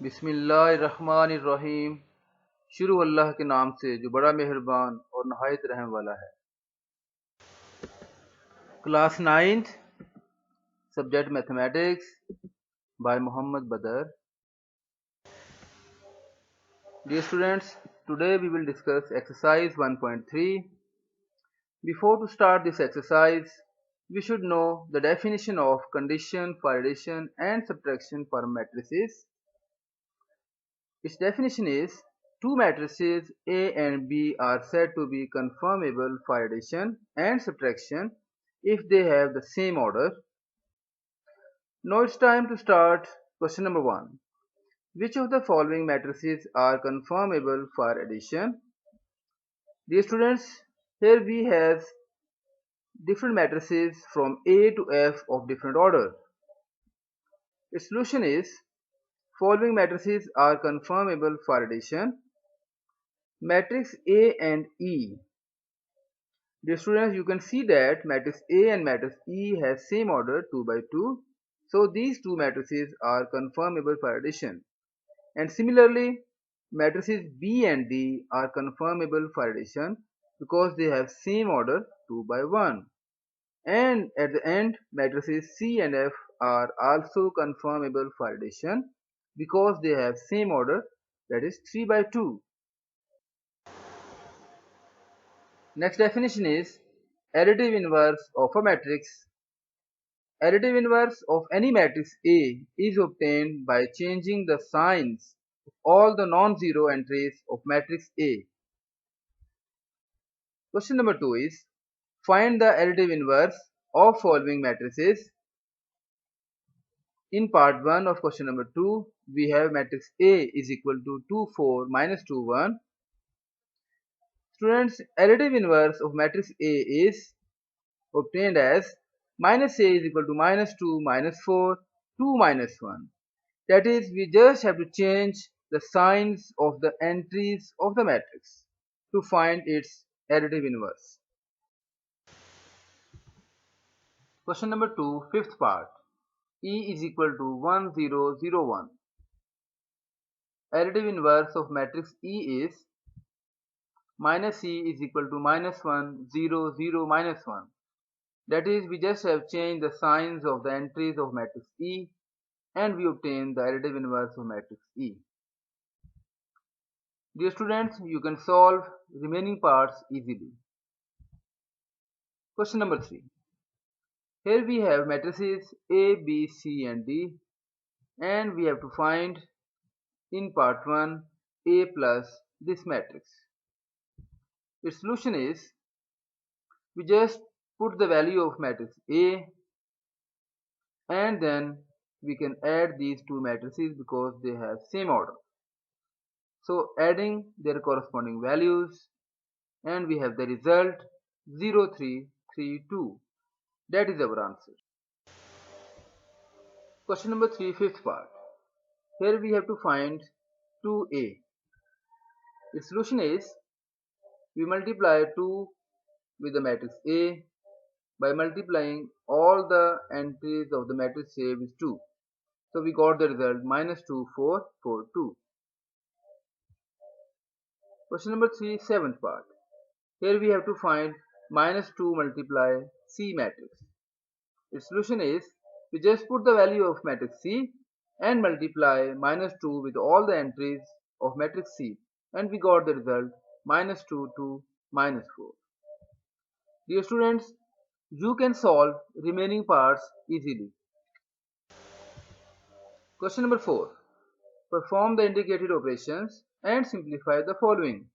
बिस्मिल्लाहिर्रहमानिर्रहीम। शुरू अल्लाह के नाम से जो बड़ा मेहरबान और नहायत रहम वाला है। Class 9th, subject mathematics by Muhammad Badr. Dear students, today we will discuss exercise 1.3. Before to start this exercise, we should know the definition of condition for addition and subtraction for matrices. Its definition is two matrices A and B are said to be conformable for addition and subtraction if they have the same order. Now it's time to start question number 1. Which of the following matrices are conformable for addition? Dear students, here we have different matrices from A to F of different order. Its solution is following matrices are conformable for addition. Matrix A and E. Dear students, you can see that matrix A and matrix E has same order 2 by 2. So these two matrices are conformable for addition. And similarly, matrices B and D are conformable for addition because they have same order 2 by 1. And at the end, matrices C and F are also conformable for addition because they have same order, that is 3 by 2. Next definition is additive inverse of a matrix. Additive inverse of any matrix A is obtained by changing the signs of all the non-zero entries of matrix A. Question number 2 is find the additive inverse of following matrices. In part 1 of question number 2, we have matrix A is equal to 2, 4, minus 2, 1. Students, additive inverse of matrix A is obtained as minus A is equal to minus 2, minus 4, 2, minus 1. That is, we just have to change the signs of the entries of the matrix to find its additive inverse. Question number 2, fifth part. E is equal to 1, 0, 0, 1. Additive inverse of matrix E is minus E is equal to minus 1, 0, 0, minus 1. That is, we just have changed the signs of the entries of matrix E and we obtain the additive inverse of matrix E. Dear students, you can solve remaining parts easily. Question number 3. Here we have matrices A, B, C and D and we have to find in part 1 A plus this matrix. Its solution is we just put the value of matrix A and then we can add these two matrices because they have same order. So adding their corresponding values and we have the result 0, 3, 3, 2. That is our answer. Question number 3, fifth part. Here we have to find 2A. The solution is we multiply 2 with the matrix A by multiplying all the entries of the matrix A with 2. So we got the result minus 2, 4, 4, 2. Question number 3, seventh part. Here we have to find minus 2 multiply C matrix. Its solution is we just put the value of matrix C and multiply minus 2 with all the entries of matrix C and we got the result minus 2, 2, minus 4. Dear students, you can solve remaining parts easily. Question number 4. Perform the indicated operations and simplify the following.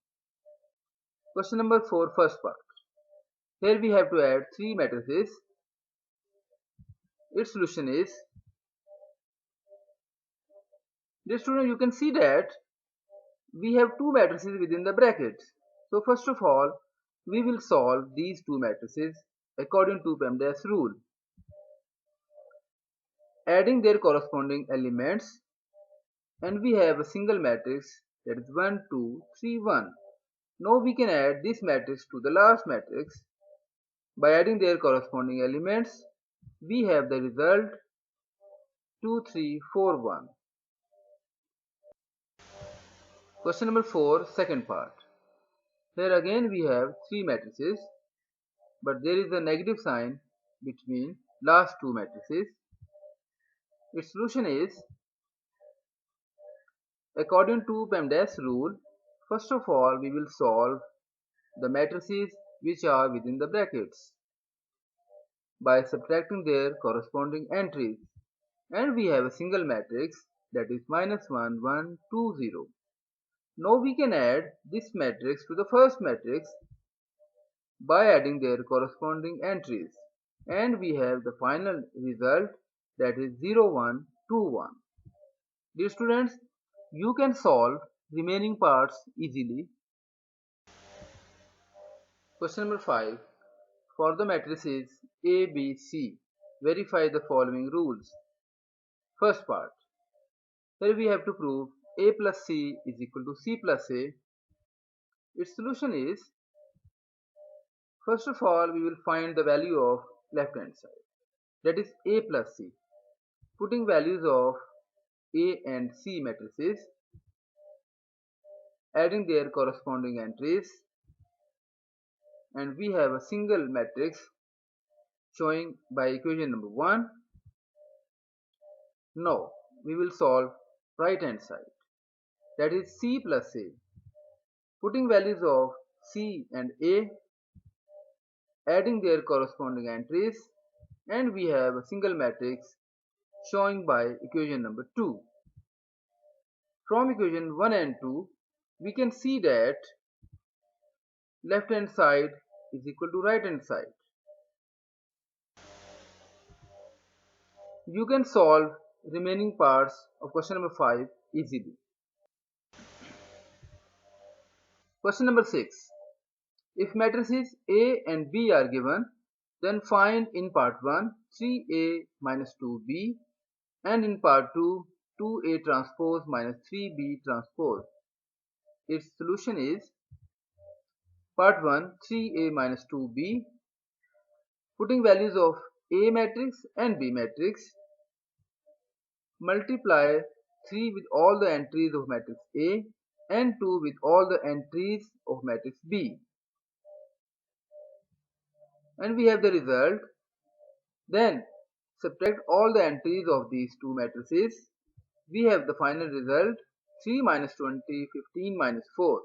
Question number 4, first part. Here we have to add 3 matrices. Its solution is, dear student, you can see that we have 2 matrices within the brackets. So first of all, we will solve these 2 matrices according to PEMDAS rule, adding their corresponding elements, and we have a single matrix, that is 1, 2, 3, 1. Now we can add this matrix to the last matrix. By adding their corresponding elements, we have the result 2, 3, 4, 1. Question number 4, second part. Here again we have three matrices, but there is a negative sign between last two matrices. Its solution is, according to PEMDAS rule, first of all we will solve the matrices which are within the brackets by subtracting their corresponding entries, and we have a single matrix, that is minus 1, 1, 2, 0. Now we can add this matrix to the first matrix by adding their corresponding entries, and we have the final result, that is 0, 1, 2, 1. Dear students, you can solve remaining parts easily. Question number 5. For the matrices A, B, C, verify the following rules. First part. Here we have to prove A plus C is equal to C plus A. Its solution is, first of all we will find the value of left hand side, that is A plus C. Putting values of A and C matrices, adding their corresponding entries, and we have a single matrix showing by equation number 1. Now we will solve right hand side, that is C plus A. Putting values of C and A, adding their corresponding entries, and we have a single matrix showing by equation number 2. From equation 1 and 2, we can see that left hand side is equal to right hand side. You can solve remaining parts of question number 5 easily. Question number 6. If matrices A and B are given, then find in part 1 3A minus 2B, and in part 2 2A transpose minus 3B transpose. Its solution is, part 1 3A minus 2B, putting values of A matrix and B matrix, multiply 3 with all the entries of matrix A and 2 with all the entries of matrix B, and we have the result. Then subtract all the entries of these two matrices. We have the final result, 3 minus 20, 15 minus 4.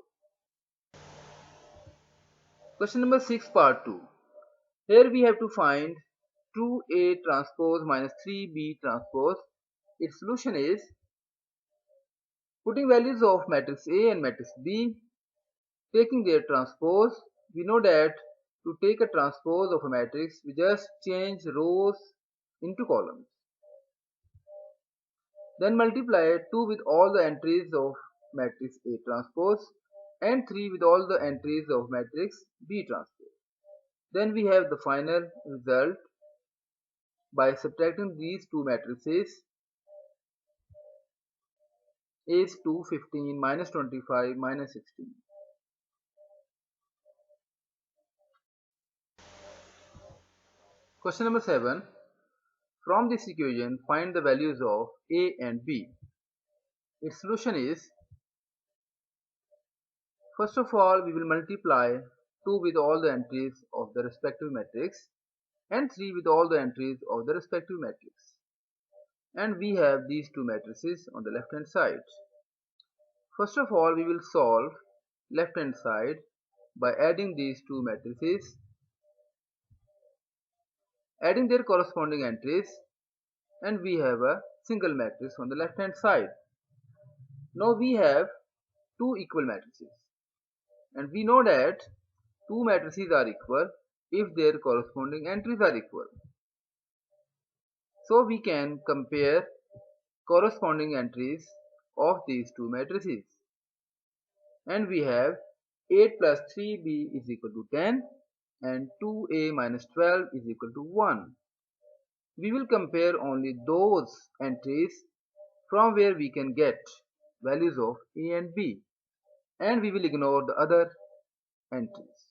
Question number 6, part 2. Here we have to find 2A transpose minus 3B transpose. Its solution is, putting values of matrix A and matrix B, taking their transpose. We know that to take a transpose of a matrix, we just change rows into columns. Then multiply 2 with all the entries of matrix A transpose and 3 with all the entries of matrix B transpose. Then we have the final result by subtracting these two matrices, is 2, 15, minus 25, minus 16. Question number 7. From this equation, find the values of A and B. Its solution is, first of all we will multiply 2 with all the entries of the respective matrix and 3 with all the entries of the respective matrix, and we have these two matrices on the left hand side. First of all we will solve left hand side by adding these two matrices, adding their corresponding entries, and we have a single matrix on the left hand side. Now we have two equal matrices, and we know that two matrices are equal if their corresponding entries are equal. So we can compare corresponding entries of these two matrices, and we have 8 plus 3b is equal to 10 and 2a minus 12 is equal to 1. We will compare only those entries from where we can get values of a and b, and we will ignore the other entries.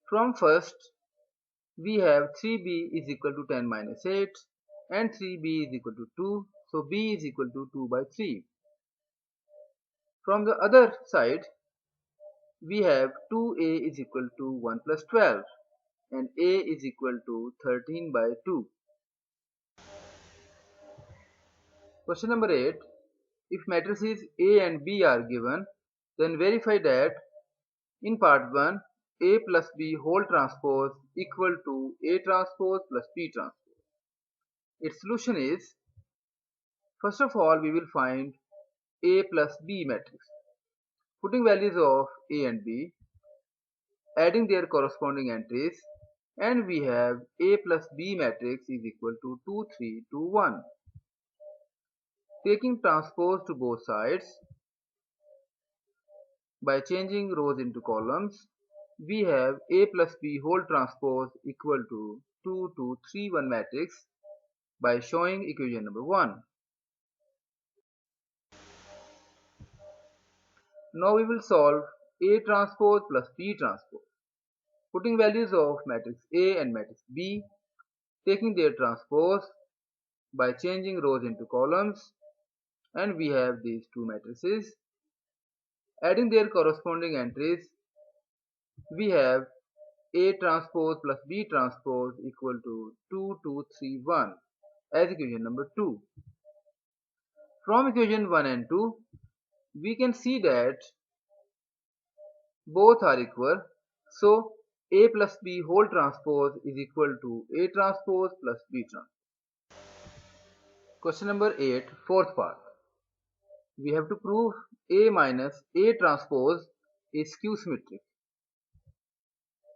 From first, we have 3b is equal to 10 minus 8 and 3b is equal to 2, so b is equal to 2 by 3. From the other side, we have 2a is equal to 1 plus 12 and a is equal to 13 by 2. Question number 8. If matrices A and B are given, then verify that in part 1, A plus B whole transpose equal to A transpose plus B transpose. Its solution is, first of all, we will find A plus B matrix. Putting values of A and B, adding their corresponding entries, and we have A plus B matrix is equal to 2, 3, 2, 1. Taking transpose to both sides, by changing rows into columns, we have A plus B whole transpose equal to 2, 2, 3, 1 matrix by showing equation number 1. Now we will solve A transpose plus B transpose. Putting values of matrix A and matrix B, taking their transpose by changing rows into columns, and we have these two matrices. Adding their corresponding entries, we have A transpose plus B transpose equal to 2, 2, 3, 1 as equation number 2. From equation 1 and 2, we can see that both are equal. So A plus B whole transpose is equal to A transpose plus B transpose. Question number 8, fourth part. We have to prove A minus A transpose is skew symmetric.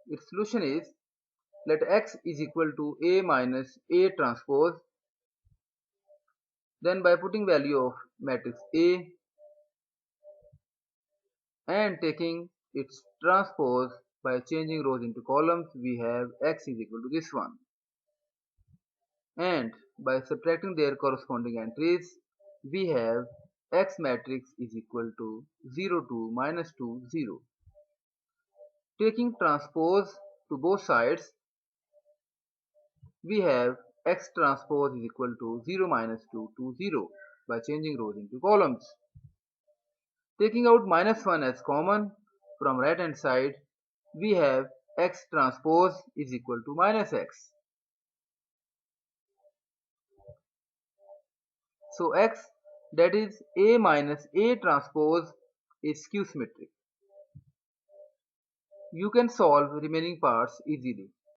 Its solution is, let X is equal to A minus A transpose. Then by putting value of matrix A and taking its transpose by changing rows into columns, we have X is equal to this one. And by subtracting their corresponding entries, we have X matrix is equal to 0, 2, minus 2, 0. Taking transpose to both sides, we have X transpose is equal to 0, minus 2, 2, 0 by changing rows into columns. Taking out minus 1 as common from right hand side, we have X transpose is equal to minus X. So X, that is A minus A transpose, is skew symmetric. You can solve remaining parts easily.